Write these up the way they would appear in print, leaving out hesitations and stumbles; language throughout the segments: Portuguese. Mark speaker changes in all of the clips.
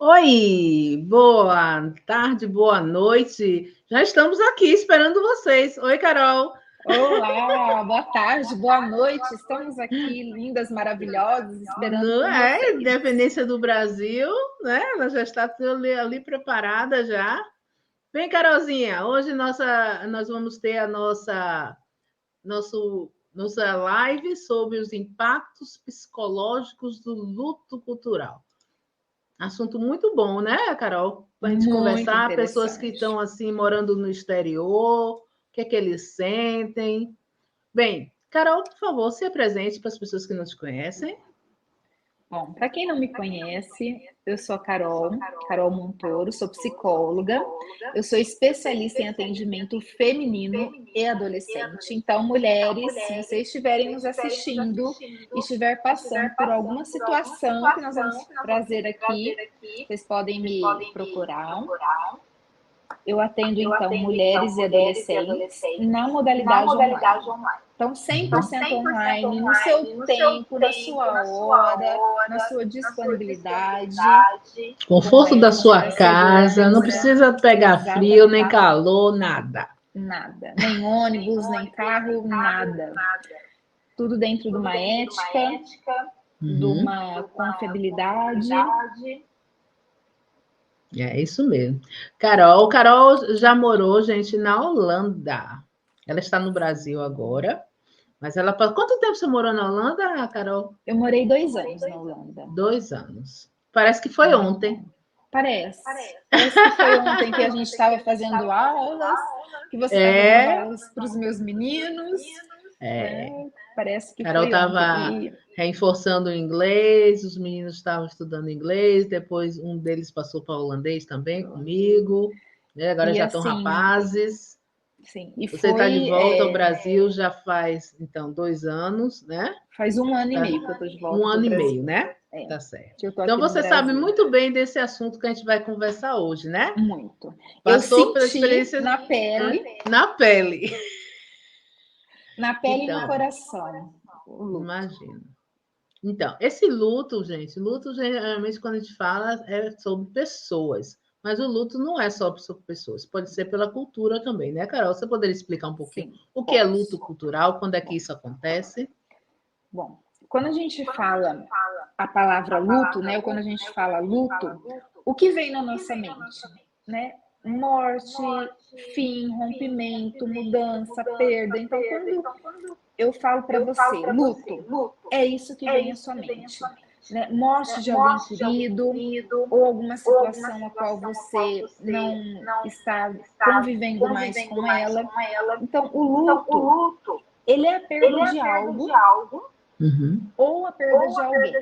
Speaker 1: Oi, boa tarde, boa noite. Já estamos aqui esperando vocês. Oi, Carol.
Speaker 2: Olá, boa tarde, boa noite. Estamos aqui, lindas, maravilhosas, esperando
Speaker 1: Não
Speaker 2: por
Speaker 1: é
Speaker 2: vocês.
Speaker 1: Independência do Brasil, né? Ela já está ali preparada já. Vem, Carolzinha. Hoje nós vamos ter a nossa live sobre os impactos psicológicos do luto cultural. Assunto muito bom, né, Carol? Para a gente
Speaker 2: Muito
Speaker 1: conversar, pessoas que
Speaker 2: interessante.
Speaker 1: estão assim morando no exterior, o que é que eles sentem. Bem, Carol, por favor, se apresente para as pessoas que não te conhecem.
Speaker 2: Bom, para quem não me conhece, eu sou a Carol Montoro, sou psicóloga. Eu sou especialista em atendimento feminino e adolescente. Então, mulheres, se vocês estiverem nos assistindo e estiver passando por alguma situação que nós vamos trazer aqui, vocês podem me procurar. Eu atendo, então, mulheres e adolescentes na modalidade online. Então, 100% online, no seu tempo, na sua hora, na sua disponibilidade,
Speaker 1: Conforto da
Speaker 2: com
Speaker 1: sua casa, não
Speaker 2: segurança.
Speaker 1: precisa pegar frio, nem
Speaker 2: Exatamente.
Speaker 1: calor, nada.
Speaker 2: Nada. Nem ônibus, nem carro, nada. Tudo dentro de uma ética, de
Speaker 1: Uhum.
Speaker 2: uma confiabilidade.
Speaker 1: É isso mesmo. Carol já morou, gente, na Holanda. Ela está no Brasil agora, mas ela. Quanto tempo você morou na Holanda, Carol?
Speaker 2: Eu morei 2 anos na Holanda.
Speaker 1: 2 anos. Parece que foi
Speaker 2: Muito
Speaker 1: ontem.
Speaker 2: bom. Parece que foi ontem que a gente estava fazendo aulas, que você estava dando
Speaker 1: É,
Speaker 2: aulas para os meus meninos, né? Parece que
Speaker 1: Carol
Speaker 2: foi ontem.
Speaker 1: estava reforçando o inglês, os meninos estavam estudando inglês, depois um deles passou para holandês também comigo, né? Agora
Speaker 2: E
Speaker 1: já estão
Speaker 2: assim,
Speaker 1: rapazes.
Speaker 2: sim, e
Speaker 1: Você está de
Speaker 2: foi
Speaker 1: volta ao Brasil já faz, então, 2 anos, né?
Speaker 2: faz um ano e
Speaker 1: Tá?
Speaker 2: meio que eu estou de
Speaker 1: Um
Speaker 2: volta para o
Speaker 1: ano e meio,
Speaker 2: Brasil.
Speaker 1: né?
Speaker 2: É,
Speaker 1: Tá certo.
Speaker 2: que eu estou
Speaker 1: Então
Speaker 2: aqui no
Speaker 1: você sabe
Speaker 2: Brasil.
Speaker 1: muito bem desse assunto que a gente vai conversar hoje, né?
Speaker 2: Muito. Eu
Speaker 1: Passou pela
Speaker 2: senti
Speaker 1: experiência
Speaker 2: na pele,
Speaker 1: na pele.
Speaker 2: na pele e no
Speaker 1: Então,
Speaker 2: coração, o luto.
Speaker 1: imagina. Então, esse luto, gente, luto geralmente quando a gente fala é sobre pessoas, mas o luto não é só sobre pessoas, pode ser pela cultura também, né, Carol? Você poderia explicar um pouquinho
Speaker 2: Sim,
Speaker 1: o que é luto
Speaker 2: posso.
Speaker 1: cultural, quando é que
Speaker 2: Bom,
Speaker 1: isso acontece?
Speaker 2: bom, quando a gente fala a palavra luto, né, ou quando a gente fala luto, o que vem na nossa mente, né? Morte, fim, rompimento, mudança, perda. Então, quando eu falo para você, luto, é isso que vem à sua mente, né? Morte de alguém querido ou alguma situação a qual você não está convivendo mais com ela. Então, o luto, ele é a perda de algo
Speaker 1: Uhum.
Speaker 2: ou a perda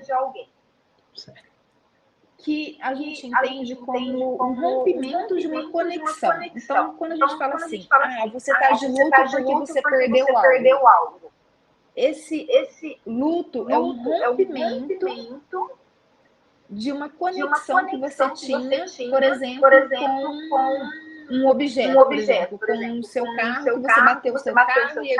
Speaker 2: de alguém,
Speaker 1: Certo.
Speaker 2: que a gente entende como um rompimento de uma conexão. Então, quando a gente fala assim, você está de luto porque você perdeu algo. Esse luto é um rompimento de uma conexão que você tinha, por exemplo, com um objeto, por exemplo, com o seu carro, que você bateu o seu carro e aí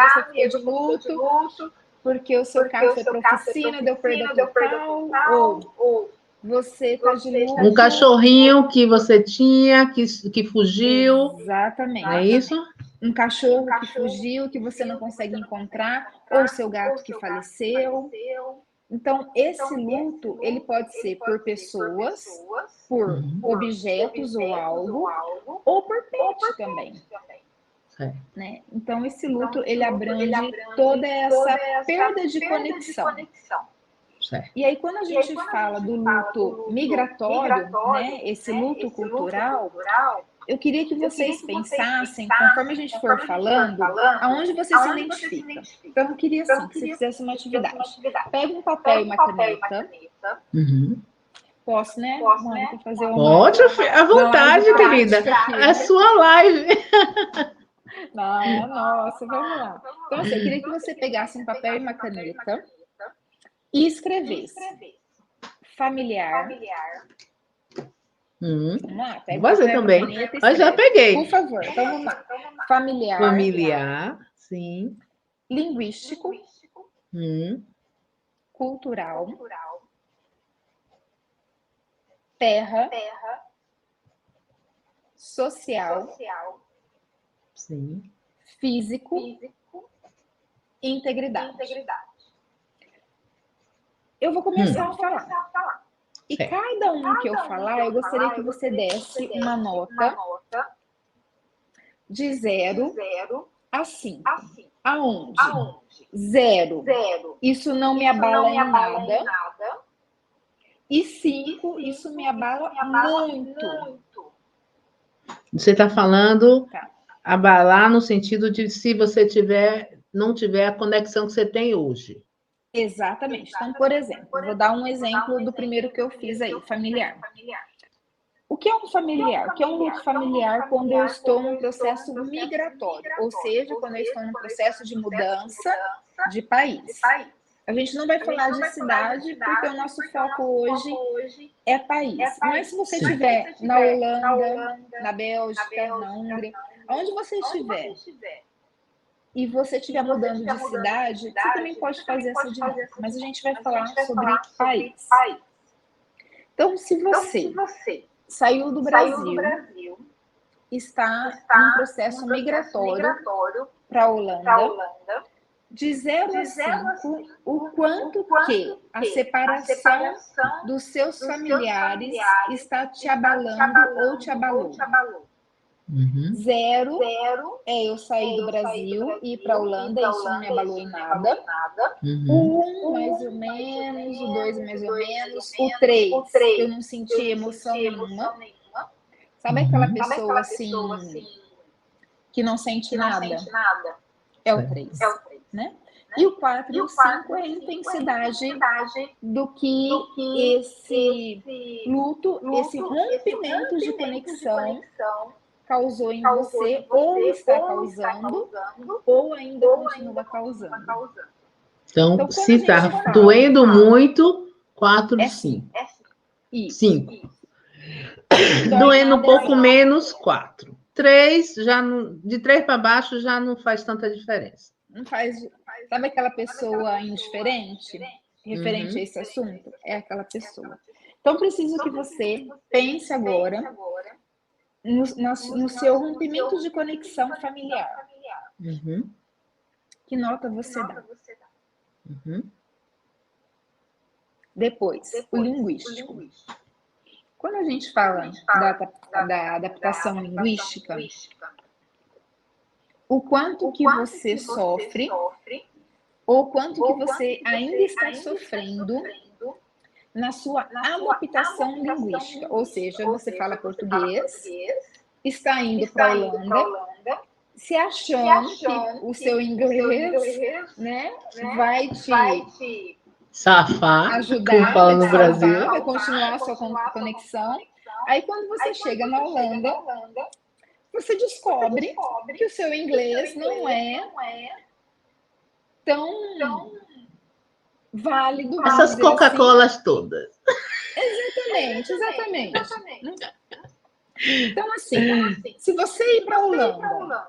Speaker 2: você ficou de luto porque o seu carro foi para a oficina, deu perda total, ou você está de
Speaker 1: Um
Speaker 2: luto.
Speaker 1: cachorrinho que você tinha, que fugiu, não é
Speaker 2: Exatamente.
Speaker 1: isso?
Speaker 2: Um cachorro que fugiu, que você não consegue encontrar, ou seu gato que faleceu. Então, esse luto, ele pode ser por pessoas, por
Speaker 1: Uhum.
Speaker 2: objetos ou algo, ou por pet também,
Speaker 1: Certo.
Speaker 2: né? Então, esse luto, ele abrange toda essa perda de conexão.
Speaker 1: Certo.
Speaker 2: E aí, quando a gente fala do luto migratório, né, esse luto cultural, eu queria que vocês pensassem, conforme a gente for falando, aonde você se identifica. Então, eu queria, assim, que você fizesse uma atividade. Pega um papel e uma caneta.
Speaker 1: Uhum.
Speaker 2: Posso, né, Mônica, fazer
Speaker 1: Pode, à
Speaker 2: uma live
Speaker 1: vontade, querida.
Speaker 2: prática aqui,
Speaker 1: É
Speaker 2: né?
Speaker 1: sua live.
Speaker 2: Não, nossa, vamos lá. Então, assim, eu queria que você pegasse um papel e uma caneta e escrevesse familiar. Vamos lá,
Speaker 1: Vou
Speaker 2: pega um
Speaker 1: fazer
Speaker 2: papel e uma
Speaker 1: também.
Speaker 2: caneta e
Speaker 1: Eu já
Speaker 2: escreve.
Speaker 1: peguei.
Speaker 2: Por favor, então vamos lá. Familiar,
Speaker 1: Familiar, sim.
Speaker 2: linguístico,
Speaker 1: Hum,
Speaker 2: cultural, terra, social,
Speaker 1: Sim.
Speaker 2: físico, integridade. Eu vou começar a falar. E
Speaker 1: Certo.
Speaker 2: cada um que eu falar, eu gostaria que você desse uma nota de 0 a 5. Aonde? 0. Isso não me abala em nada. E 5, isso me abala muito.
Speaker 1: Você está falando
Speaker 2: Tá.
Speaker 1: abalar no sentido de se você não tiver a conexão que você tem hoje.
Speaker 2: Exatamente. Então, por exemplo, vou dar um exemplo do primeiro que eu fiz aí, familiar. O que é um familiar? O que é um luto familiar quando eu estou num processo migratório? Ou seja, quando eu estou num processo de mudança de país. A gente não vai falar de cidade, porque o nosso foco hoje é país. Mas se você estiver na Holanda, na Bélgica, na Hungria, onde você estiver, e você estiver mudando de cidade, você também pode fazer essa dinâmica. Mas a gente vai falar sobre país. Então, se você saiu do Brasil, está num processo migratório para a Holanda, de 0 a 5, o quanto que a separação dos seus familiares está te abalando ou te abalou. 0 é eu sair do Brasil e ir para a Holanda, isso não me abalou em nada. O 1, mais ou menos, o 2, mais ou menos, o 3, eu não senti emoção nenhuma. Sabe aquela pessoa assim, que não sente nada? É o 3, né? E o 4 e o 5 é a intensidade do que esse luto, esse rompimento de conexão causou em você, ou está causando, ou ainda continua causando.
Speaker 1: Então, se está doendo muito, 4 de 5. 5. Doendo um pouco menos, 4. 3, de 3 para baixo já não faz tanta diferença.
Speaker 2: Não faz. Sabe aquela pessoa indiferente, referente a esse assunto? É aquela pessoa. Então, preciso que você pense agora no seu rompimento de conexão familiar. Que nota você dá? Depois, o linguístico. Quando a gente fala da adaptação linguística, o quanto que você sofre, ou quanto que você ainda está sofrendo na sua adaptação linguística. Ou seja, você fala português, está indo para a Holanda, se achando que o seu inglês, né, vai te
Speaker 1: safar,
Speaker 2: ajudar,
Speaker 1: fala no
Speaker 2: vai te
Speaker 1: Brasil.
Speaker 2: salvar, vai continuar a sua conexão. Aí, quando você chega na Holanda, você descobre que o seu inglês não é tão válido.
Speaker 1: Essas Coca-Colas assim. Todas.
Speaker 2: Exatamente. Então, assim, se você ir para a Holanda,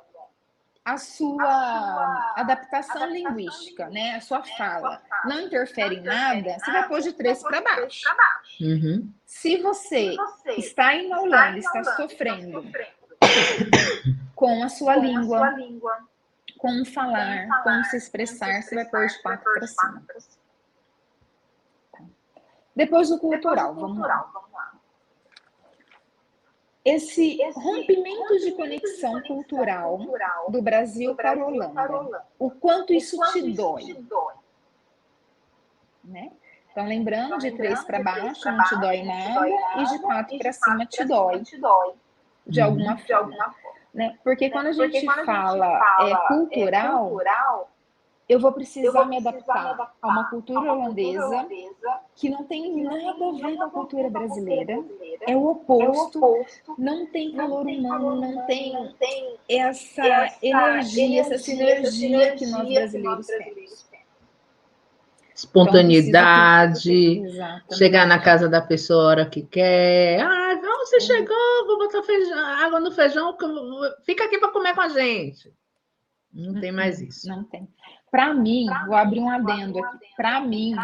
Speaker 2: a sua adaptação linguística, né, a sua fala, não interfere em nada, você vai pôr de 3 para baixo. Se você está indo na Holanda, está sofrendo com a sua língua, com o falar, com se expressar, você vai pôr de 4 para cima. Depois do cultural, vamos lá. Esse rompimento de conexão cultural do Brasil para a Holanda, o quanto isso te dói? Né? Então, lembrando, de 3 para baixo não te dói nada, e de 4 para cima te dói, de alguma forma. Né? Porque quando a gente fala cultural, eu vou precisar me adaptar a uma cultura holandesa que não tem nada a ver com a cultura brasileira, é o oposto, não tem calor humano, não tem essa energia, essa sinergia que nós brasileiros temos.
Speaker 1: Espontaneidade, então, chegar na casa da pessoa a hora que quer. Ah, você chegou, vou botar água no feijão, fica aqui para comer com a gente. Não tem mais isso.
Speaker 2: Não tem. Para mim, vou abrir um adendo aqui. Para mim,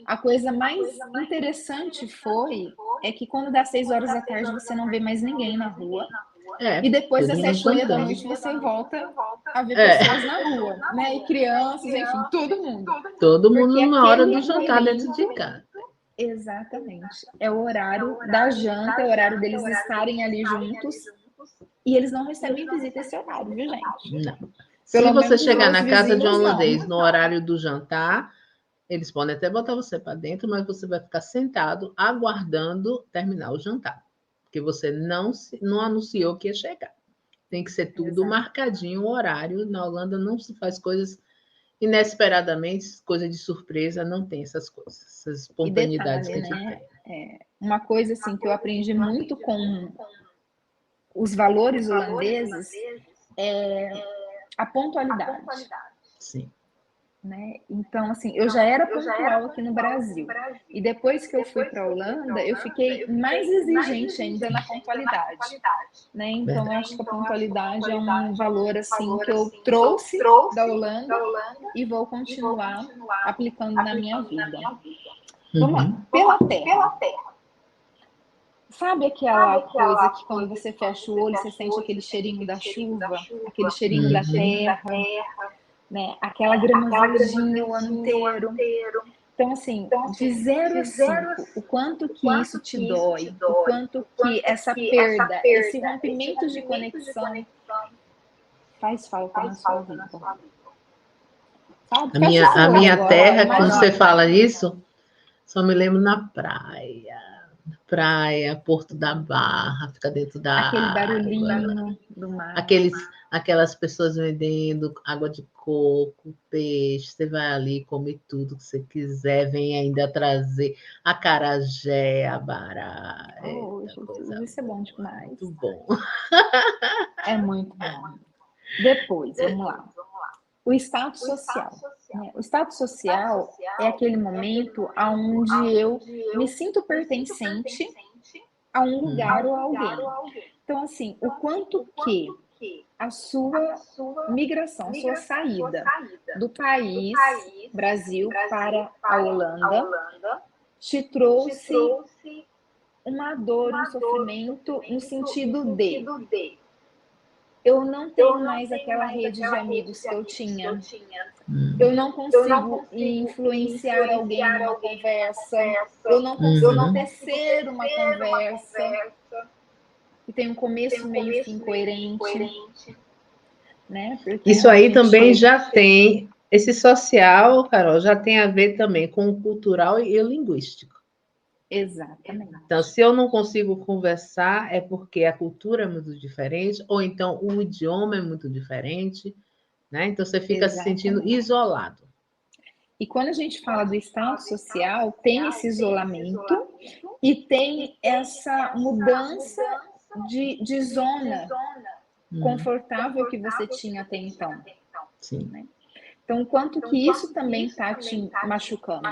Speaker 2: a coisa mais interessante é que quando dá 6 horas da tarde você não vê mais ninguém na rua. E depois das 7h30 da noite você volta a ver pessoas na rua, né? E crianças, enfim, todo mundo.
Speaker 1: Todo mundo na hora do jantar dentro de casa.
Speaker 2: Exatamente. É o horário da janta, é o horário deles estarem ali juntos. E eles não recebem visita esse horário, viu, gente?
Speaker 1: Não. Se você chegar na casa de um holandês no horário do jantar, eles podem até botar você para dentro, mas você vai ficar sentado aguardando terminar o jantar. Porque você não anunciou que ia chegar. Tem que ser tudo marcadinho, o horário. Na Holanda não se faz coisas inesperadamente, coisa de surpresa, não tem essas coisas, essas espontaneidades que a gente tem.
Speaker 2: Uma coisa assim que eu aprendi muito com os valores holandeses é a pontualidade.
Speaker 1: Sim.
Speaker 2: Né? Então, assim, eu já era pontual aqui no Brasil. E depois que eu fui para a Holanda, eu fiquei mais exigente ainda na pontualidade. Né? Então, eu acho que a pontualidade é um valor assim que eu trouxe da Holanda e vou continuar aplicando na minha vida. Vamos lá, pela terra. Sabe aquela coisa que quando você fecha o olho, você sente aquele cheirinho da chuva, aquele cheirinho da terra? Né? Aquela grama verdinha o ano inteiro. Então, assim, de 0 a 5, o quanto que isso te dói, o quanto que essa perda, esse rompimento de conexão faz falta na sua vida. Sabe?
Speaker 1: A minha terra, quando você fala isso, só me lembro na praia, Porto da Barra, fica dentro da
Speaker 2: aquele barulhinho do mar.
Speaker 1: Aquelas pessoas vendendo água de coco, peixe, você vai ali, come tudo que você quiser, vem ainda trazer acarajé, abará.
Speaker 2: Isso é bom demais.
Speaker 1: Muito bom.
Speaker 2: É muito bom. Depois, vamos lá. O status social. Né? O status social é aquele momento onde eu me sinto pertencente a um lugar ou a alguém. Então, assim, o quanto que a sua migração, a sua saída do país, Brasil, para a Holanda, te trouxe uma dor, um sofrimento no sentido de eu não tenho mais aquela rede de amigos que eu tinha. Eu não consigo influenciar alguém numa conversa. Eu não consigo tecer uma conversa que tem um começo, meio e fim coerente. Né?
Speaker 1: Isso aí também já tem, esse social, Carol, já tem a ver também com o cultural e o linguístico.
Speaker 2: Exatamente.
Speaker 1: Então, se eu não consigo conversar, é porque a cultura é muito diferente, ou então o idioma é muito diferente, né? Então, você fica se sentindo isolado.
Speaker 2: E quando a gente fala do status social, tem esse isolamento e tem essa mudança de zona confortável que você tinha até então.
Speaker 1: Sim.
Speaker 2: Né? Então, quanto que isso também está te machucando.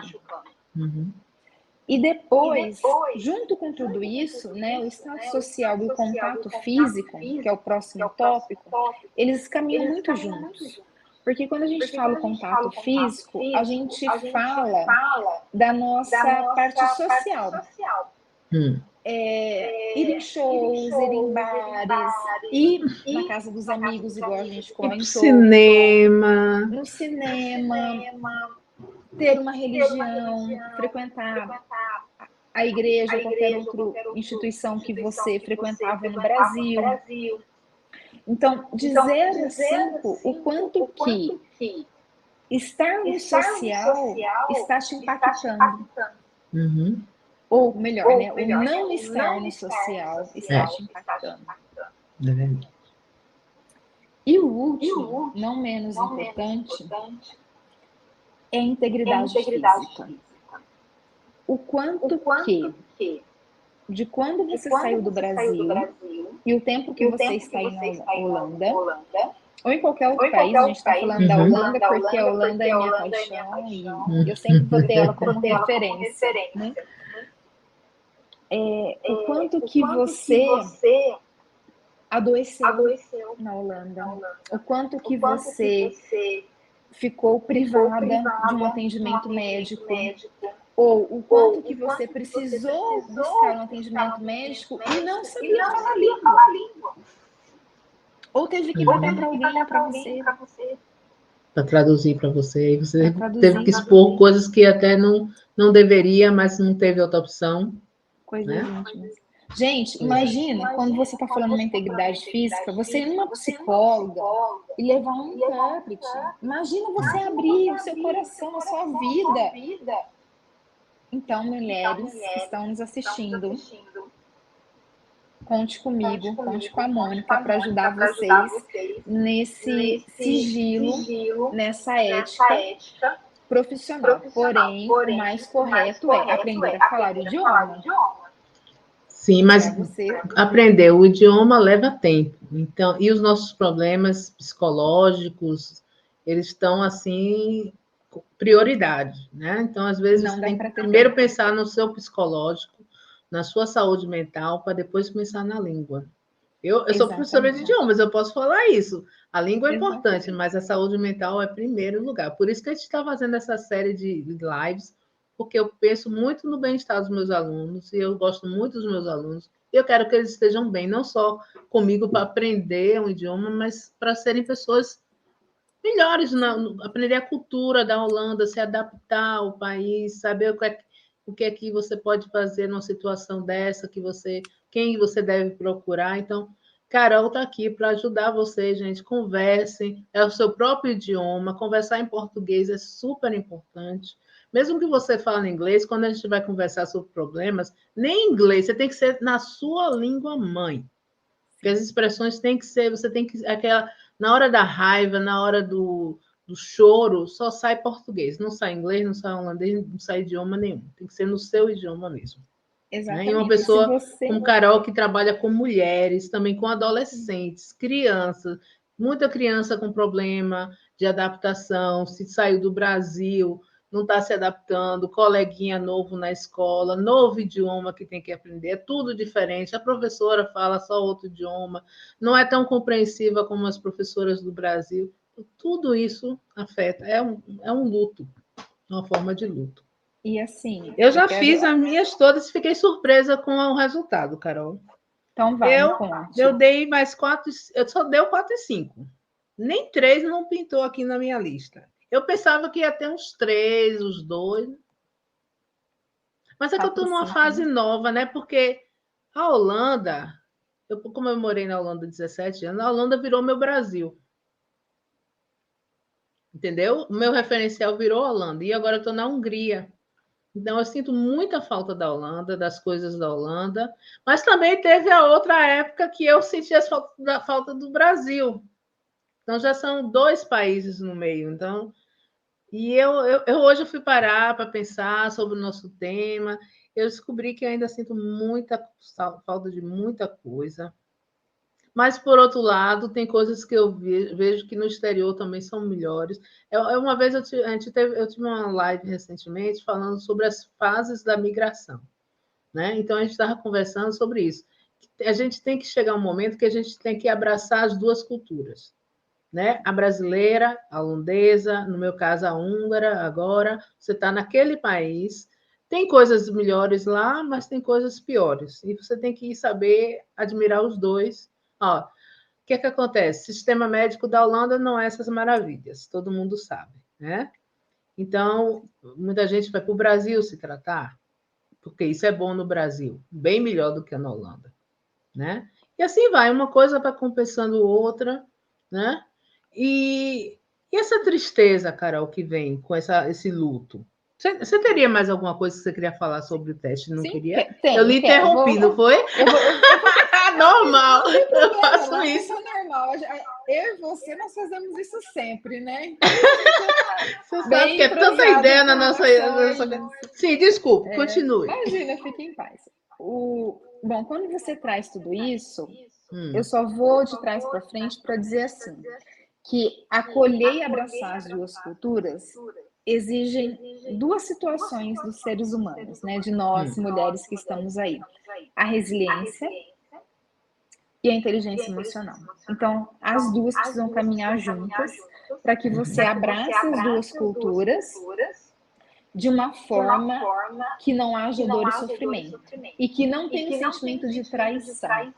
Speaker 2: E depois, junto com tudo isso, né, o status social e o contato físico, que é o próximo tópico, eles caminham muito juntos. Porque quando a gente fala o contato físico, a gente fala da nossa parte social. Ir em shows, ir em bares, ir na casa dos amigos, igual a gente comentou. No cinema, ter uma religião, frequentar a igreja ou qualquer outra instituição que você frequentava no Brasil. Então, de 0 a 5, o quanto que estar no social está te impactando. Ou melhor, né? O não estar no social está te impactando. E o último, não menos importante, é a integridade física. O quanto que, de quando você saiu do Brasil e o tempo que você está aí na Holanda, ou em qualquer outro país, a gente está falando da Holanda porque a Holanda é minha paixão e eu sempre vou ter ela como referência. Né? O quanto que você adoeceu na Holanda, o quanto que você ficou privada de um atendimento médico, ou o quanto que você precisou buscar um atendimento médico e não sabia falar a língua, ou teve que pagar para alguém para você.
Speaker 1: Para traduzir para você, e você teve que
Speaker 2: Traduzir
Speaker 1: expor coisas que até não deveria, mas não teve outra opção.
Speaker 2: coisas
Speaker 1: Né?
Speaker 2: íntimas. Gente, imagina quando você está falando uma integridade física, você ir numa psicóloga e levar um intérprete. Imagina você abrir o seu coração, a sua vida. Então, mulheres que estão nos assistindo, conte comigo, conte com a Mônica para ajudar vocês nesse sigilo, nessa ética profissional. Porém, o mais correto é aprender a falar o idioma.
Speaker 1: Sim, mas aprender o idioma leva tempo. Então, e os nossos problemas psicológicos, eles estão assim prioridade, né? Então, às vezes você tem que primeiro pensar no seu psicológico, na sua saúde mental, para depois pensar na língua. Eu sou professora de idiomas, eu posso falar isso. A língua é importante, mas a saúde mental é primeiro lugar. Por isso que a gente está fazendo essa série de lives, porque eu penso muito no bem-estar dos meus alunos e eu gosto muito dos meus alunos. E eu quero que eles estejam bem, não só comigo para aprender um idioma, mas para serem pessoas melhores, aprender a cultura da Holanda, se adaptar ao país, saber o que é que você pode fazer numa situação dessa, quem você deve procurar. Então, Carol está aqui para ajudar vocês, gente. Conversem, é o seu próprio idioma. Conversar em português é super importante. Mesmo que você fale inglês, quando a gente vai conversar sobre problemas, nem inglês, você tem que ser na sua língua mãe. Porque as expressões têm que ser, você tem que. Na hora da raiva, na hora do choro, só sai português. Não sai inglês, não sai holandês, não sai idioma nenhum. Tem que ser no seu idioma mesmo.
Speaker 2: Exatamente.
Speaker 1: Né? E uma pessoa como Carol, que trabalha com mulheres, também com adolescentes, crianças, muita criança com problema de adaptação, se saiu do Brasil, não está se adaptando, coleguinha novo na escola, novo idioma que tem que aprender, é tudo diferente. A professora fala só outro idioma, não é tão compreensiva como as professoras do Brasil. Tudo isso afeta, é um luto, uma forma de luto.
Speaker 2: E assim.
Speaker 1: Eu já fiz as minhas todas e fiquei surpresa com o resultado, Carol.
Speaker 2: Então vai,
Speaker 1: eu dei mais 4, eu só dei 4 e 5. Nem 3 não pintou aqui na minha lista. Eu pensava que ia ter uns 3, uns 2. Mas é que eu estou numa fase nova, né? Porque a Holanda, como eu morei na Holanda 17 anos, a Holanda virou meu Brasil. Entendeu? O meu referencial virou a Holanda. E agora eu estou na Hungria. Então, eu sinto muita falta da Holanda, das coisas da Holanda, mas também teve a outra época que eu senti a falta do Brasil. Então, já são 2 países no meio. Então, e eu hoje eu fui parar para pensar sobre o nosso tema. Eu descobri que ainda sinto muita falta de muita coisa. Mas, por outro lado, tem coisas que eu vejo que no exterior também são melhores. Uma vez eu tive uma live recentemente falando sobre as fases da migração. Né? Então, a gente estava conversando sobre isso. A gente tem que chegar um momento que a gente tem que abraçar as duas culturas. Né? A brasileira, a holandesa, no meu caso, a húngara, agora. Você está naquele país. Tem coisas melhores lá, mas tem coisas piores. E você tem que saber admirar os dois. Ó, o que é que acontece? O sistema médico da Holanda não é essas maravilhas, todo mundo sabe, né? Então, muita gente vai para o Brasil se tratar, porque isso é bom no Brasil, bem melhor do que na Holanda, né? E assim vai, uma coisa vai compensando outra, né? E essa tristeza, Carol, que vem com esse luto? Você teria mais alguma coisa que você queria falar sobre o teste? Não queria? Eu lhe interrompi, não foi? Normal, eu faço isso.
Speaker 2: É normal. Eu e você, nós fazemos isso sempre, né?
Speaker 1: Você sabe que é tanta ideia na nossa... Sim, desculpe, continue.
Speaker 2: Imagina, fique em paz. Bom, quando você traz tudo isso, eu só vou de trás para frente para dizer assim, que acolher e abraçar as duas culturas exigem 2 situações dos seres humanos, né? De nós, mulheres que estamos aí. A resiliência e a inteligência emocional. Então, as duas precisam caminhar juntas para que você abrace as duas culturas de uma forma que não haja dor e sofrimento e que não tenha o sentimento de traição.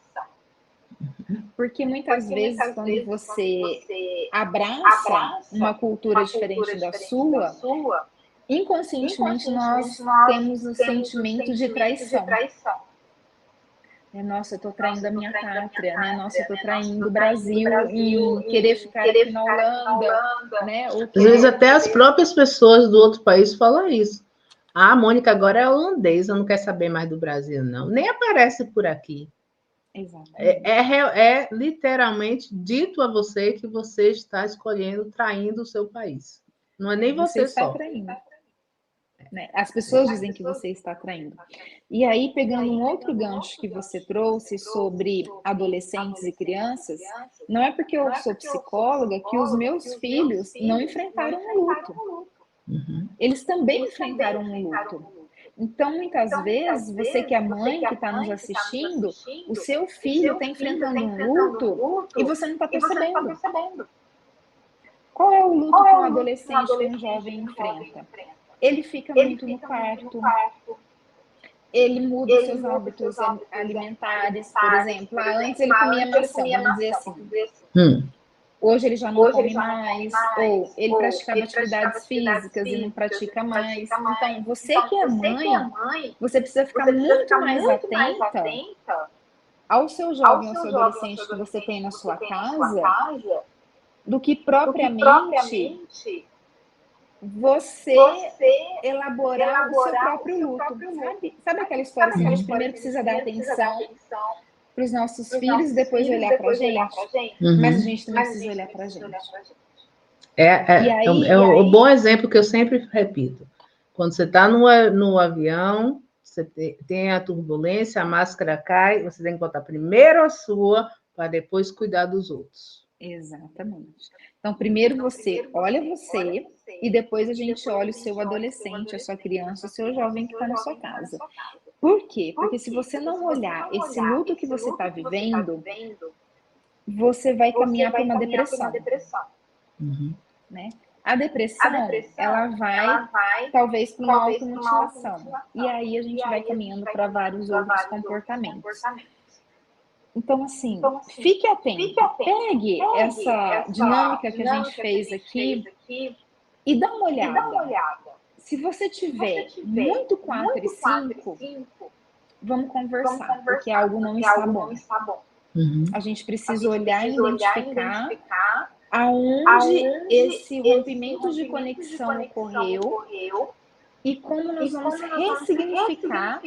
Speaker 2: Porque muitas vezes, quando você abraça uma cultura diferente da sua, inconscientemente nós temos o sentimento de traição. Nossa, eu estou traindo a minha pátria, né? Nossa, eu estou traindo o Brasil em querer ficar aqui na Holanda, né?
Speaker 1: Às vezes até as próprias pessoas do outro país falam isso. Ah, a Mônica agora é holandesa, não quer saber mais do Brasil, não. Nem aparece por aqui. É literalmente dito a você que você está escolhendo, traindo o seu país. Não é nem você
Speaker 2: está
Speaker 1: só.
Speaker 2: Traindo. Né? As pessoas dizem que você está traindo. E aí, pegando um outro gancho que você trouxe sobre adolescentes e crianças, não é porque eu sou psicóloga que os meus filhos não enfrentaram um luto. Eles também enfrentaram um luto. Então, muitas vezes, você que é mãe que está nos assistindo, o seu filho está enfrentando um luto e você não está percebendo. Qual é o luto que um adolescente, que um jovem enfrenta? Ele fica muito no quarto, ele muda os seus hábitos alimentares, por exemplo. Antes ele comia maçã, vamos dizer assim. Hoje ele já não come mais, ou ele praticava atividades físicas e não pratica mais. Então, você que é mãe, você precisa ficar muito mais atenta ao seu jovem, ao seu adolescente que você tem na sua casa, do que propriamente você elaborar o seu próprio luto. Sabe aquela história assim, a gente primeiro precisa dar atenção para os nossos filhos e depois olhar para a gente? Mas a gente também precisa olhar para a gente.
Speaker 1: O bom exemplo que eu sempre repito. Quando você está no avião, você tem a turbulência, a máscara cai, você tem que botar primeiro a sua, para depois cuidar dos outros.
Speaker 2: Exatamente. Então, primeiro você olha você e depois a gente olha o seu adolescente, a sua criança, o seu jovem que está na sua casa. Por quê? Porque se você não olhar esse luto que você está vivendo, você vai caminhar para uma depressão. Né? A depressão, ela vai talvez para uma automutilação. E aí a gente vai caminhando para vários outros comportamentos. Então, assim, fique atento, pegue essa dinâmica que a gente fez aqui e dá uma olhada. Se você tiver muito 4 e 5, vamos conversar, porque algo não está bom. A gente precisa olhar e identificar aonde esse rompimento de conexão ocorreu e como nós vamos ressignificar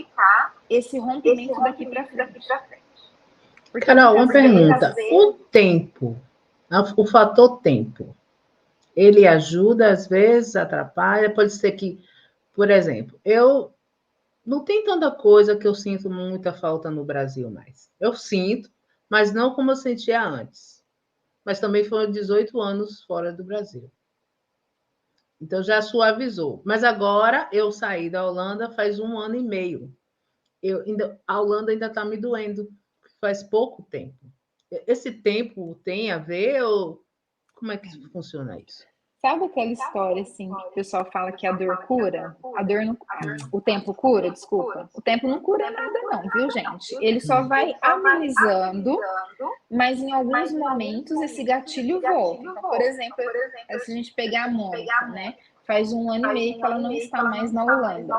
Speaker 2: esse rompimento daqui para frente.
Speaker 1: Porque Carol, uma pergunta. O tempo, o fator tempo, ele ajuda, às vezes, atrapalha? Pode ser que, por exemplo, eu não tem tanta coisa que eu sinto muita falta no Brasil mais. Eu sinto, mas não como eu sentia antes. Mas também foram 18 anos fora do Brasil. Então, já suavizou. Mas agora, eu saí da Holanda faz 1 ano e meio. A Holanda ainda está me doendo. Faz pouco tempo. Esse tempo tem a ver ou como é que funciona isso?
Speaker 2: Sabe aquela história assim que o pessoal fala que a dor cura? A dor não, o tempo cura, desculpa. O tempo não cura nada não, viu, gente? Ele só vai amenizando, mas em alguns momentos esse gatilho volta. Então, por exemplo, se a gente pegar a Mônica, né? Faz 1 ano e meio que ela não está mais na Holanda.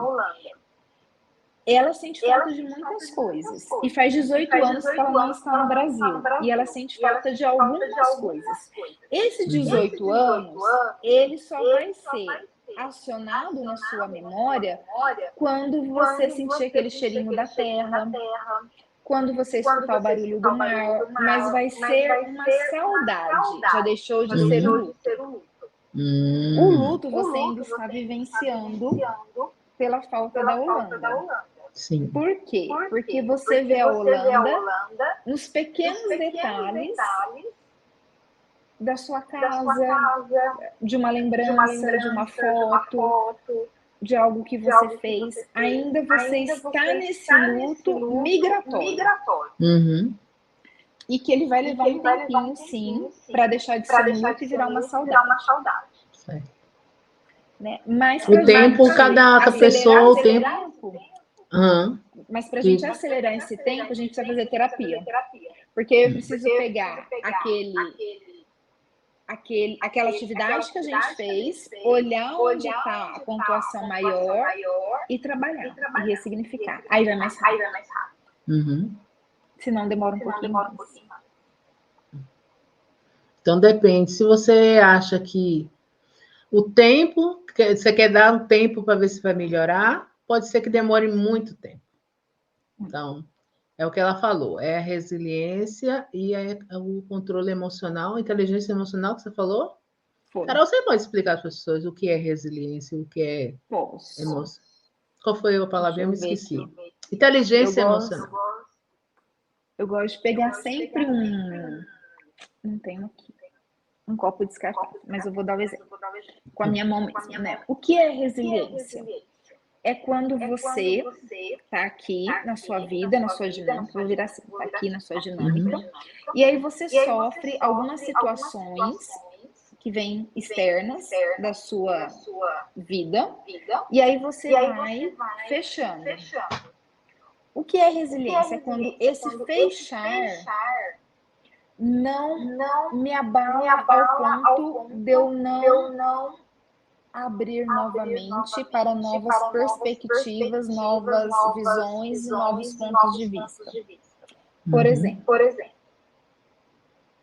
Speaker 2: Ela sente falta de muitas coisas. E faz 18 anos que ela não está no Brasil. E ela sente falta de algumas coisas. Esse 18 anos, ele só vai ser acionado na sua memória quando você sentir aquele cheirinho da terra, quando você escutar o barulho do mar, mas vai ser uma saudade. Já deixou de ser o luto. O luto você ainda está vivenciando pela falta da Holanda.
Speaker 1: Sim.
Speaker 2: Por quê? Porque você vê a Holanda nos pequenos detalhes da sua casa, de uma lembrança, de uma foto, de algo que você fez. Ainda você está nesse luto migratório. E que ele vai levar um tempinho, sim, para deixar de ser um luto e virar uma saudade.
Speaker 1: Certo.
Speaker 2: Né? Mas
Speaker 1: O tempo, cada pessoa, o tempo.
Speaker 2: Mas para a gente acelerar esse tempo, a gente precisa fazer terapia. Porque eu preciso pegar aquela atividade que a gente fez, olhar onde está a pontuação maior e trabalhar, e ressignificar. Aí vai mais rápido. Senão demora um pouquinho mais.
Speaker 1: Então depende. Se você acha que o tempo, você quer dar um tempo para ver se vai melhorar, pode ser que demore muito tempo. Então, é o que ela falou, é a resiliência e o controle emocional, a inteligência emocional que você falou?
Speaker 2: Foi.
Speaker 1: Carol, você pode explicar para as pessoas o que é resiliência, o que é emoção? Qual foi a palavra? Eu me esqueci. Inteligência emocional.
Speaker 2: Eu gosto de pegar sempre não tenho aqui, um copo descartável, mas eu vou dar o exemplo. Com a minha mão mesmo, né? O que é resiliência? É quando você está aqui na sua vida, na sua dinâmica, vou virar assim, está aqui na sua dinâmica, e aí você sofre algumas situações que vêm externas da sua vida, e aí você vai fechando. O que é resiliência? É quando esse fechar não me abala ao ponto de eu não abrir novamente para novas perspectivas, novas visões e novos pontos de vista. Por exemplo,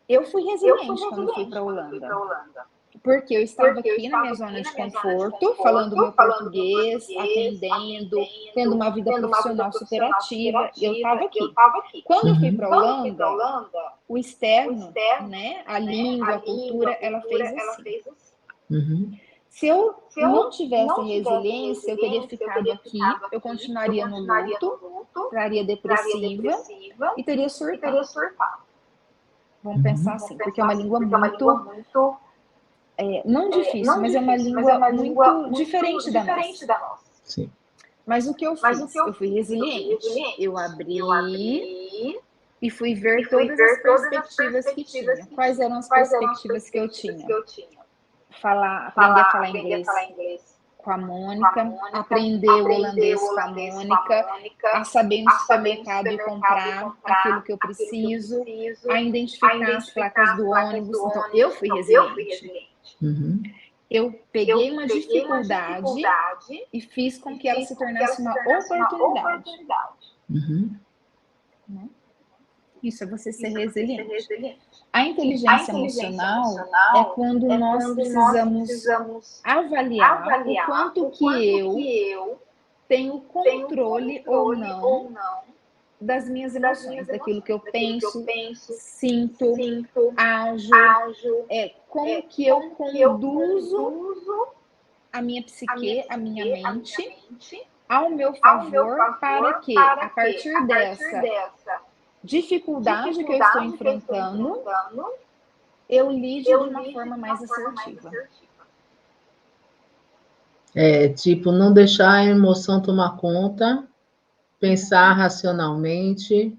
Speaker 2: eu fui resiliente quando fui para a Holanda. Porque eu estava aqui na minha zona de conforto, falando meu português, atendendo, tendo uma vida profissional superativa, e eu estava aqui. Quando eu fui para a Holanda, o externo, né, a língua, a cultura, ela fez assim. Se eu não tivesse resiliência, eu teria ficado aqui, eu continuaria no luto, estaria depressiva e teria surtado. Vamos pensar assim, porque é uma língua muito... não difícil, mas é uma língua muito diferente da nossa.
Speaker 1: Sim.
Speaker 2: Mas o que eu fiz? Eu fui resiliente. Eu abri e fui ver todas as perspectivas que tinha. Quais eram as perspectivas que eu tinha? Aprender a falar inglês com a Mônica, aprender o holandês com a Mônica, a saber no supermercado e comprar aquilo que eu preciso, a identificar as placas do ônibus. Então, eu fui resiliente. Eu peguei uma dificuldade e fiz com que ela se tornasse uma oportunidade. Isso é você ser resiliente. A inteligência emocional é quando nós precisamos avaliar o quanto que eu tenho controle ou não das minhas emoções, daquilo que eu penso, sinto, ajo, como que eu conduzo a minha psique, a minha mente ao meu favor para que, a partir dessa dificuldade que eu estou enfrentando, eu lide de uma forma mais assertiva.
Speaker 1: Tipo, não deixar a emoção tomar conta, pensar racionalmente.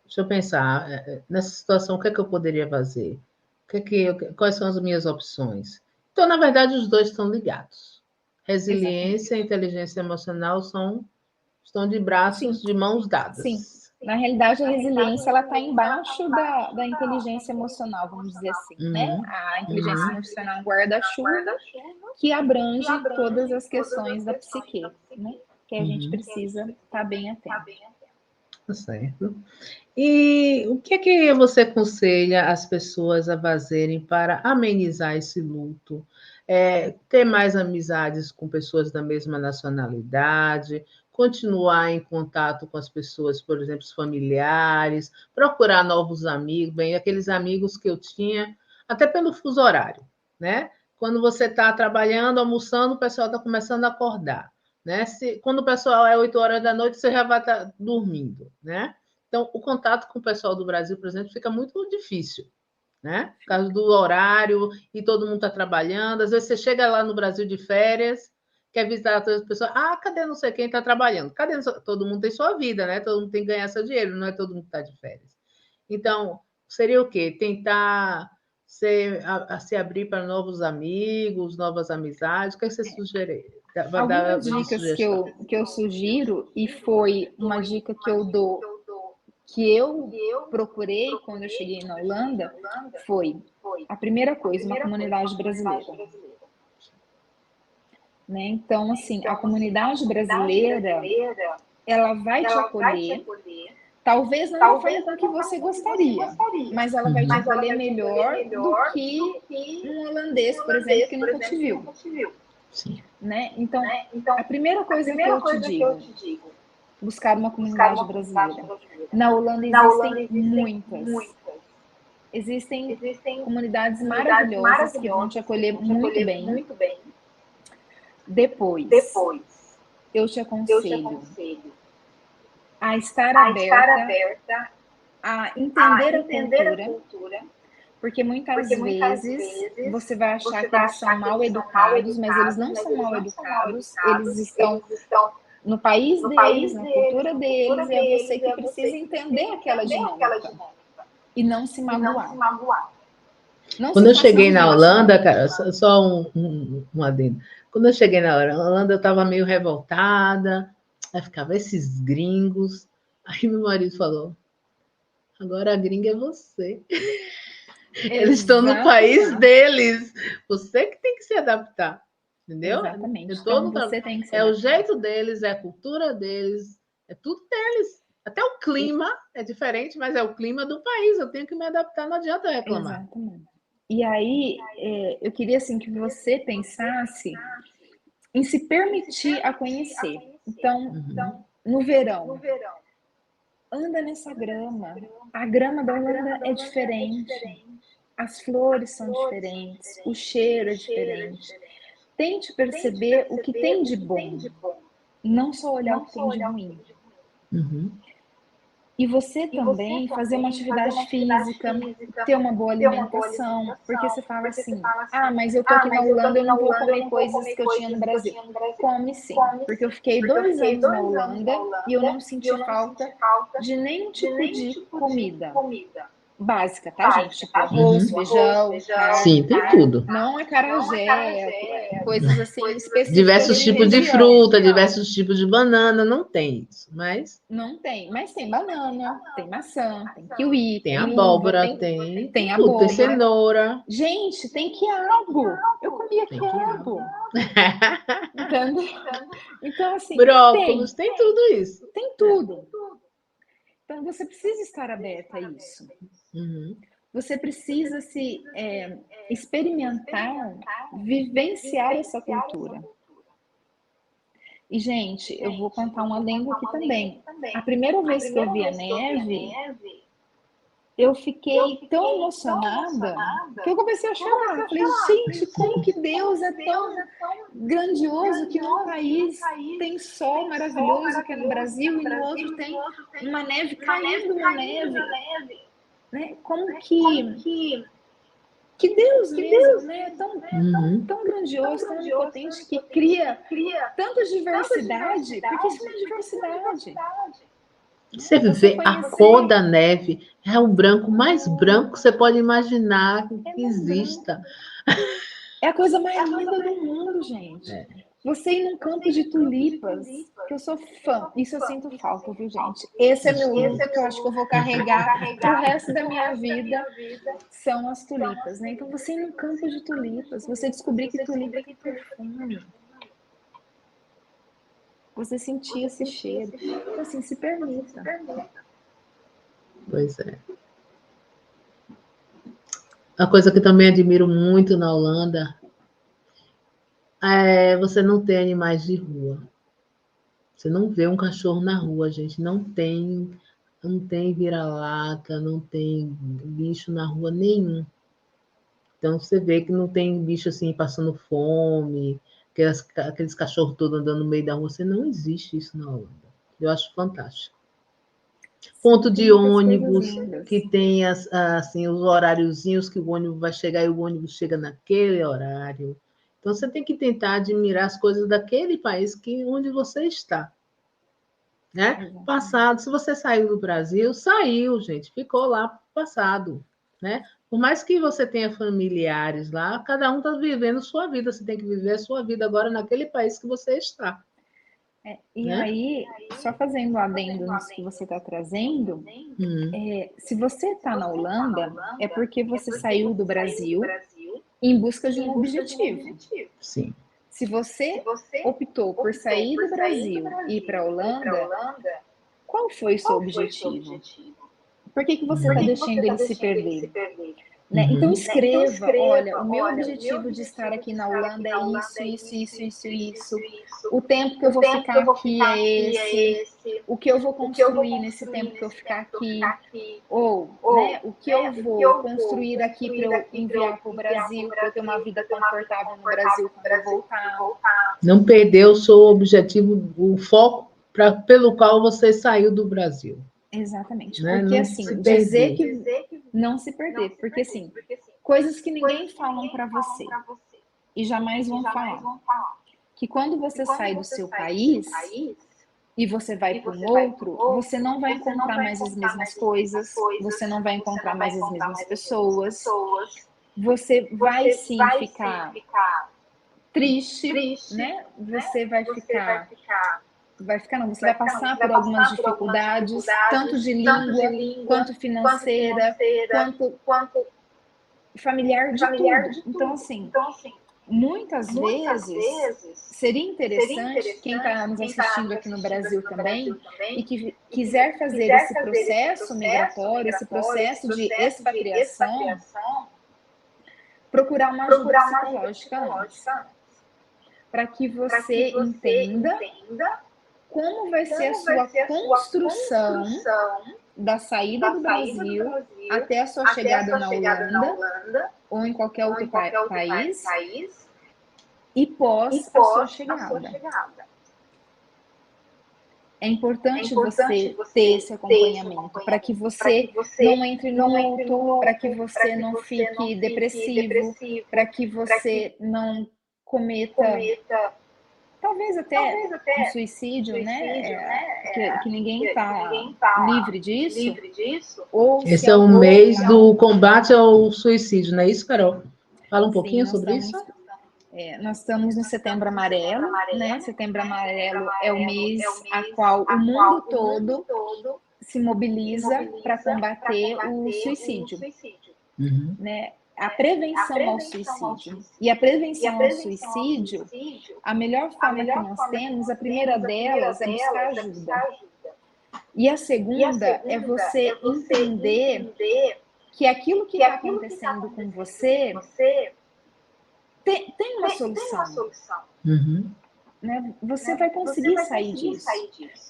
Speaker 1: Deixa eu pensar, nessa situação, o que é que eu poderia fazer? Quais são as minhas opções? Então, na verdade, os dois estão ligados. Resiliência e inteligência emocional estão de braços, de mãos dadas.
Speaker 2: Sim. Na realidade, a resiliência ela está embaixo da inteligência emocional, vamos dizer assim, né? A inteligência emocional é um guarda-chuva que abrange todas as questões da psique, né? Que a gente precisa estar bem atento.
Speaker 1: Tá certo. E o que é que você aconselha as pessoas a fazerem para amenizar esse luto? Ter mais amizades com pessoas da mesma nacionalidade, continuar em contato com as pessoas, por exemplo, os familiares, procurar novos amigos, bem, aqueles amigos que eu tinha, até pelo fuso horário, né? Quando você está trabalhando, almoçando, o pessoal está começando a acordar, né? Quando o pessoal é 8 horas da noite, você já vai estar dormindo, né? Então, o contato com o pessoal do Brasil, por exemplo, fica muito difícil, né? Por causa do horário e todo mundo está trabalhando. Às vezes você chega lá no Brasil de férias, quer visitar todas as pessoas. Cadê não sei quem está trabalhando? Cadê? Todo mundo tem sua vida, né? Todo mundo tem que ganhar seu dinheiro, não é todo mundo que está de férias. Então, seria o quê? Tentar se abrir para novos amigos, novas amizades. O que você sugere? Vai dar
Speaker 2: Algumas
Speaker 1: de
Speaker 2: dicas
Speaker 1: sugestão.
Speaker 2: que eu sugiro, e foi uma dica que eu dou, que eu procurei quando eu cheguei na Holanda, foi a primeira coisa, uma comunidade brasileira. Né? Então, assim, a comunidade brasileira, ela vai te acolher, talvez não da forma com que você gostaria, mas ela vai te acolher melhor do que um holandês, por exemplo, que nunca te viu.
Speaker 1: Sim.
Speaker 2: Né? Então, a primeira coisa que eu te digo, buscar uma comunidade brasileira. Na Holanda existem muitas. Existem comunidades maravilhosas que vão te acolher muito bem. Depois, eu te aconselho a estar aberta a entender a cultura, porque muitas vezes você vai achar que eles são mal educados, mas eles não são mal educados, eles estão no país deles, na cultura deles, e é você que precisa entender aquela dinâmica e não se magoar.
Speaker 1: Quando eu cheguei na Holanda, cara, só um adendo. Quando eu cheguei na Holanda, eu estava meio revoltada, aí ficava esses gringos. Aí meu marido falou: agora a gringa é você. Eles estão no país deles. Você que tem que se adaptar. Entendeu?
Speaker 2: Exatamente. Então, você tem que se adaptar.
Speaker 1: O jeito deles, é a cultura deles, é tudo deles. Até o clima é diferente, mas é o clima do país. Eu tenho que me adaptar, não adianta reclamar.
Speaker 2: Exatamente. E aí, eu queria assim que você pensasse em se permitir a conhecer. Então, no verão, anda nessa grama. A grama da Holanda é diferente. As flores são diferentes. O cheiro é diferente. Tente perceber o que tem de bom. Não só olhar o que tem de ruim. E você também fazer uma atividade física, ter uma boa alimentação, porque você fala assim, mas eu tô aqui na Holanda, eu não vou comer coisas que eu tinha no Brasil. Come sim, porque eu fiquei 2 anos na Holanda e eu não senti falta de nenhum tipo de comida. Básica, tá, gente? Tipo arroz, feijão, carne.
Speaker 1: Sim, tem tudo.
Speaker 2: Não acarajé, coisas assim específicas.
Speaker 1: Diversos tipos de fruta, diversos tipos de banana, não tem isso, mas...
Speaker 2: Não tem, mas tem banana, tem maçã, tem kiwi,
Speaker 1: tem abóbora, tem abóbora, tem cenoura.
Speaker 2: Gente, tem quiabo. Eu comia quiabo. Entendeu? Então, assim,
Speaker 1: brócolis, tem tudo isso.
Speaker 2: Tem tudo. Então, você precisa estar aberta a isso. Você precisa se experimentar, vivenciar essa cultura. E, gente, eu vou contar um adendo aqui também. A primeira vez que eu vi a neve, eu fiquei tão emocionada que eu comecei a chorar. Eu falei, gente, como que Deus é tão grandioso que num país tem sol maravilhoso, que é no Brasil, e no outro tem uma neve caindo na neve. Né? Como que Deus mesmo, né? Tão grandioso, tão onipotente, que cria tanta diversidade, porque isso é uma diversidade.
Speaker 1: Você vê a cor da neve, é o branco mais branco que você pode imaginar que exista.
Speaker 2: É a coisa mais linda do mundo, gente. Você ir num campo de tulipas, que eu sou fã, isso eu sinto falta, viu, gente? Esse é meu luto que eu acho que eu vou carregar pro resto da minha vida, são as tulipas, né? Então, você ir num campo de tulipas, você descobrir que tulipa tem perfume. Você sentir esse cheiro. Então, assim, se permita.
Speaker 1: Pois é. Uma coisa que eu também admiro muito na Holanda é você não ter animais de rua. Você não vê um cachorro na rua, gente. Não tem vira-lata, não tem bicho na rua nenhum. Então você vê que não tem bicho assim passando fome, aqueles cachorros todos andando no meio da rua. Você não existe isso na Holanda. Eu acho fantástico. Ponto de ônibus, que tem assim, os horáriozinhos que o ônibus vai chegar e o ônibus chega naquele horário. Então, você tem que tentar admirar as coisas daquele país onde você está. Né? Passado, se você saiu do Brasil, saiu, gente. Ficou lá passado, né? Por mais que você tenha familiares lá, cada um está vivendo sua vida. Você tem que viver a sua vida agora naquele país que você está.
Speaker 2: E
Speaker 1: né?
Speaker 2: aí, só fazendo um adendo nisso que você está trazendo, se você está na Holanda, é porque você saiu do Brasil em busca de um objetivo.
Speaker 1: Sim.
Speaker 2: Se você optou por sair do Brasil e ir para a Holanda, qual foi o seu objetivo? Por que você está deixando ele se perder? Né? Então escreva, olha, o meu objetivo de estar aqui na Holanda é isso. O tempo que eu vou ficar aqui é esse. O que eu vou construir nesse tempo que eu ficar aqui. Ou, né, o que eu vou construir aqui para eu enviar para o Brasil, para eu ter uma vida confortável no Brasil quando eu voltar.
Speaker 1: Não perder o seu objetivo, o foco pelo qual você saiu do Brasil.
Speaker 2: Exatamente.
Speaker 1: Né?
Speaker 2: Porque
Speaker 1: Não
Speaker 2: assim, dizer que não se perder. Porque assim, coisas que ninguém falam para você e jamais vão falar. Que quando você sai do seu país e você vai para um outro, você não vai encontrar mais as mesmas coisas, você não vai encontrar mais as mesmas pessoas, você vai sim ficar triste, né? Você vai ficar não, você vai passar por algumas dificuldades, tanto de língua, quanto financeira, quanto familiar, de tudo. Então, assim, muitas vezes seria interessante, quem está nos assistindo aqui no Brasil também, e que quiser fazer esse processo migratório, esse processo de expatriação, procurar uma ajuda psicológica antes, para que você entenda como vai ser a sua construção da saída do Brasil até a sua chegada na Holanda ou em qualquer outro país e pós a sua chegada. É importante você ter esse acompanhamento para que você não entre no luto, para que você não fique depressivo, para que você não cometa talvez até um suicídio, né? Que ninguém está livre disso. Ou
Speaker 1: esse é o mês do combate ao suicídio, não é isso, Carol? Fala um pouquinho sobre isso.
Speaker 2: Nós estamos no Setembro Amarelo, né? Setembro Amarelo é o mês a qual o mundo todo se mobiliza para combater o suicídio, né? A prevenção ao suicídio. E a prevenção ao suicídio, a melhor forma que nós temos, a primeira delas é buscar ajuda. E a segunda é você entender que aquilo que está acontecendo com você tem uma solução. Né? Você vai conseguir sair disso.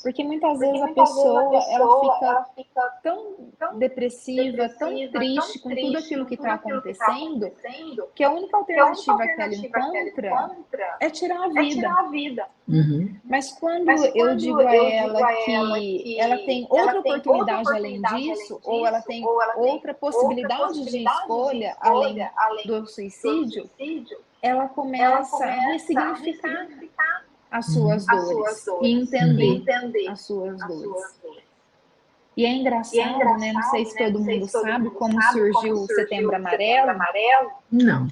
Speaker 2: Porque muitas vezes a pessoa ela fica tão depressiva, tão triste com tudo aquilo que está acontecendo, que a única alternativa que ela encontra é tirar a vida. Mas quando eu digo a ela que ela tem outra oportunidade além disso, ou ela tem outra possibilidade de escolha além do suicídio, ela começa a ressignificar as suas dores e entender as suas dores. E é engraçado, né? Não sei se todo mundo sabe como surgiu o Setembro Amarelo.
Speaker 1: Não.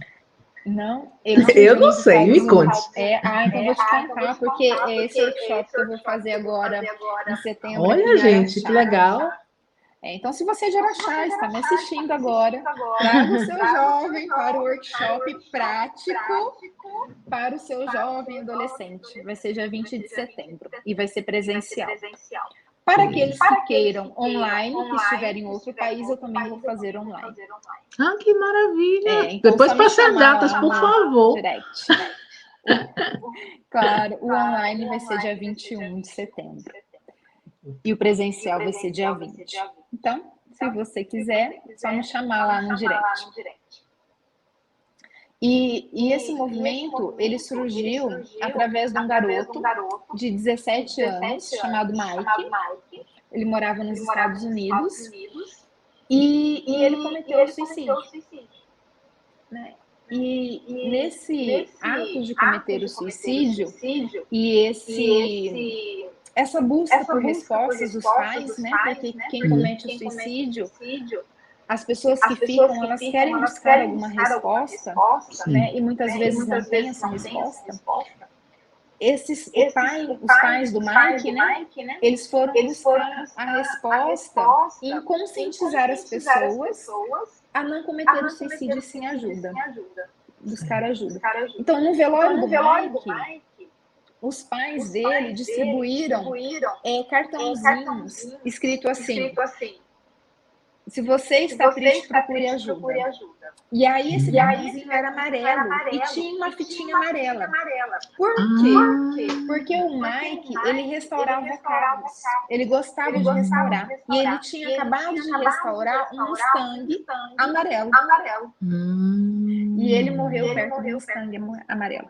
Speaker 2: Não?
Speaker 1: Eu não sei, me conte.
Speaker 2: Então vou te contar, porque esse workshop que eu vou fazer agora em setembro.
Speaker 1: Olha, gente, que legal.
Speaker 2: Então, se você é de Araxá, está me assistindo agora, traga o seu jovem para o workshop prático para o seu jovem adolescente. Vai ser dia 20 de setembro e vai ser presencial. Para aqueles que queiram online, que estiverem em outro país, eu também vou fazer online.
Speaker 1: Ah, que maravilha!
Speaker 2: Então,
Speaker 1: depois passe as datas, por favor.
Speaker 2: Direct. Claro, o online vai ser dia 21 de setembro. E o presencial vai ser dia 20. Então, se você quiser, só me chamar lá no direct. E esse movimento, ele surgiu através de um garoto de 17 anos, chamado Mike. Ele morava nos Estados Unidos e ele cometeu suicídio. Né? E nesse ato de cometer o suicídio e essa busca por respostas dos pais, né? Porque quem comete o suicídio as pessoas que ficam, elas querem buscar alguma resposta, né? E muitas vezes não tem essa resposta. Os pais do Mike, né? Eles foram buscar a resposta em conscientizar as pessoas a não cometer o suicídio sem ajuda, buscar ajuda. Então, no velório do Mike, os pais dele distribuíram cartãozinhos escrito assim: se você está triste, procure ajuda. E aí esse cartãozinho era amarelo e tinha uma fitinha amarela. Por quê? Porque o Mike, ele restaurava carros. Ele gostava de restaurar. E ele tinha acabado de restaurar um Mustang amarelo. E ele morreu perto do Mustang amarelo.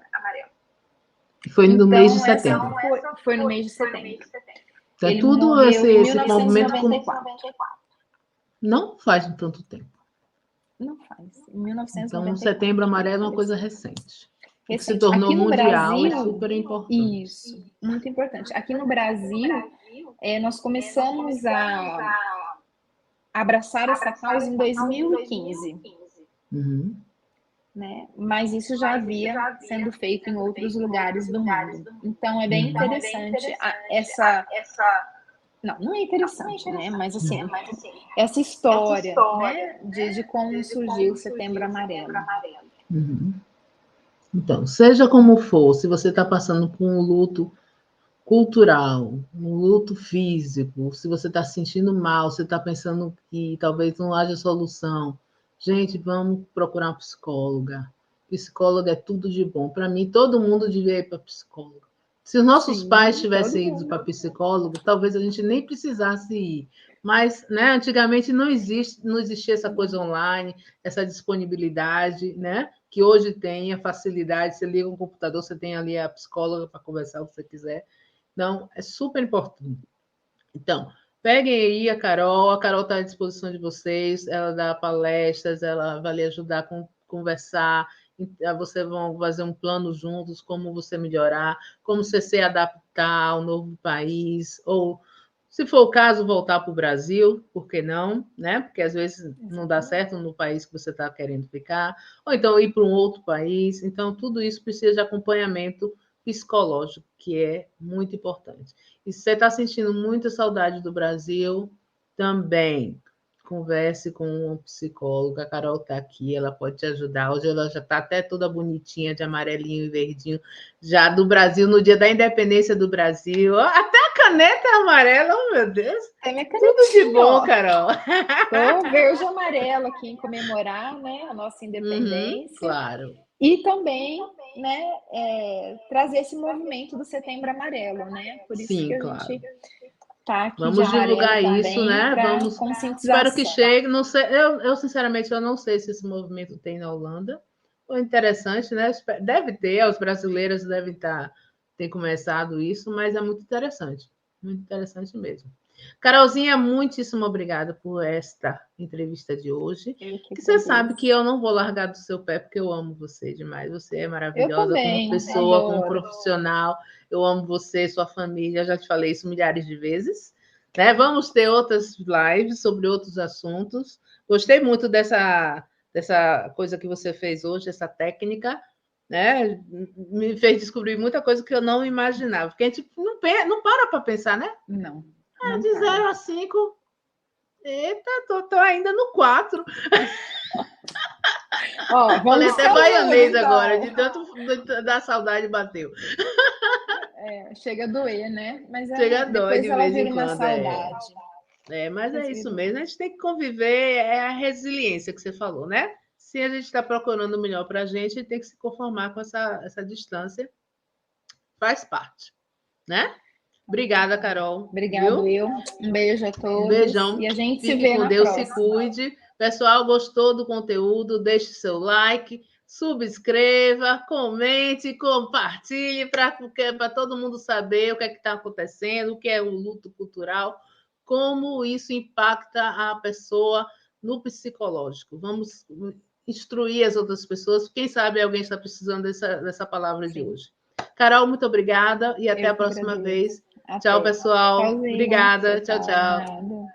Speaker 1: Foi no mês de setembro.
Speaker 2: Foi no mês de setembro.
Speaker 1: É
Speaker 2: Ele
Speaker 1: tudo
Speaker 2: morreu
Speaker 1: esse
Speaker 2: em
Speaker 1: movimento
Speaker 2: 1994.
Speaker 1: Não faz tanto tempo.
Speaker 2: Não faz. Em 1994.
Speaker 1: Então, o Setembro Amarelo é uma coisa recente. Que se
Speaker 2: Recente.
Speaker 1: tornou
Speaker 2: Aqui no
Speaker 1: mundial
Speaker 2: Brasil,
Speaker 1: e super importante.
Speaker 2: isso, muito importante. Aqui no Brasil, nós começamos a abraçar essa causa em 2015.
Speaker 1: Uhum.
Speaker 2: Né? Mas isso já havia sendo feito em outros lugares do mundo. Então, é bem interessante essa... Não é interessante, né? Mas assim, essa história, né? De como surgiu o Setembro Amarelo.
Speaker 1: Uhum. Então, seja como for, se você está passando por um luto cultural, um luto físico, se você está se sentindo mal, você está pensando que talvez não haja solução, gente, vamos procurar uma psicóloga. Psicóloga é tudo de bom. Para mim, todo mundo devia ir para psicóloga. Se os nossos pais tivessem ido para psicólogo, talvez a gente nem precisasse ir. Mas, né, antigamente não existia essa coisa online, essa disponibilidade, né? Que hoje tem a facilidade, você liga um computador, você tem ali a psicóloga para conversar o que você quiser. Então, é super importante. Então, peguem aí a Carol está à disposição de vocês, ela dá palestras, ela vai lhe ajudar a conversar, vocês vão fazer um plano juntos, como você melhorar, como você se adaptar ao novo país, ou, se for o caso, voltar para o Brasil, por que não? Né? Porque às vezes não dá certo no país que você está querendo ficar, ou então ir para um outro país. Então, tudo isso precisa de acompanhamento psicológico, que é muito importante. E se você está sentindo muita saudade do Brasil, também converse com uma psicóloga. A Carol está aqui, ela pode te ajudar. Hoje ela já está até toda bonitinha, de amarelinho e verdinho, já do Brasil, no dia da independência do Brasil. Até a caneta é amarela, oh, meu Deus. Tudo de bom, Carol.
Speaker 2: Tô verde e amarelo aqui em comemorar, né, a nossa independência.
Speaker 1: Claro.
Speaker 2: E também, né, trazer esse movimento do Setembro Amarelo, né? Por isso que a gente tá aqui.
Speaker 1: Vamos divulgar isso, né? Vamos
Speaker 2: conscientização.
Speaker 1: Espero que chegue. Não sei, eu sinceramente eu não sei se esse movimento tem na Holanda. Foi interessante, né? Deve ter, os brasileiros devem ter começado isso, mas é muito interessante mesmo. Carolzinha, muitíssimo obrigada por esta entrevista de hoje. Que você sabe que eu não vou largar do seu pé, porque eu amo você demais. Você é maravilhosa como pessoa, como profissional. Eu amo você, sua família. Já te falei isso milhares de vezes. Né? Vamos ter outras lives sobre outros assuntos. Gostei muito dessa coisa que você fez hoje, essa técnica. Né? Me fez descobrir muita coisa que eu não imaginava. Porque a gente não para pensar, né?
Speaker 2: Não.
Speaker 1: De 0 a 5. Eita, tô ainda no 4. Falei até baianês agora, de tanto da saudade bateu.
Speaker 2: Chega a doer, né? Mas
Speaker 1: chega a doer de vez em quando.
Speaker 2: Saudade.
Speaker 1: Mas é isso mesmo. A gente tem que conviver, é a resiliência que você falou, né? Se a gente está procurando o melhor para a gente tem que se conformar com essa distância. Faz parte, né? Obrigada, Carol.
Speaker 2: Obrigada, Will. Um beijo a todos.
Speaker 1: Um beijão.
Speaker 2: E a gente
Speaker 1: Fique
Speaker 2: se vê
Speaker 1: com
Speaker 2: na
Speaker 1: Deus,
Speaker 2: próxima.
Speaker 1: se cuide. Pessoal, gostou do conteúdo? Deixe seu like, subscreva, comente, compartilhe para todo mundo saber o que é que está acontecendo, o que é o luto cultural, como isso impacta a pessoa no psicológico. Vamos instruir as outras pessoas. Quem sabe alguém está precisando dessa palavra de hoje. Carol, muito obrigada e até a próxima vez. Tchau, pessoal. Obrigada. Tchau, tchau.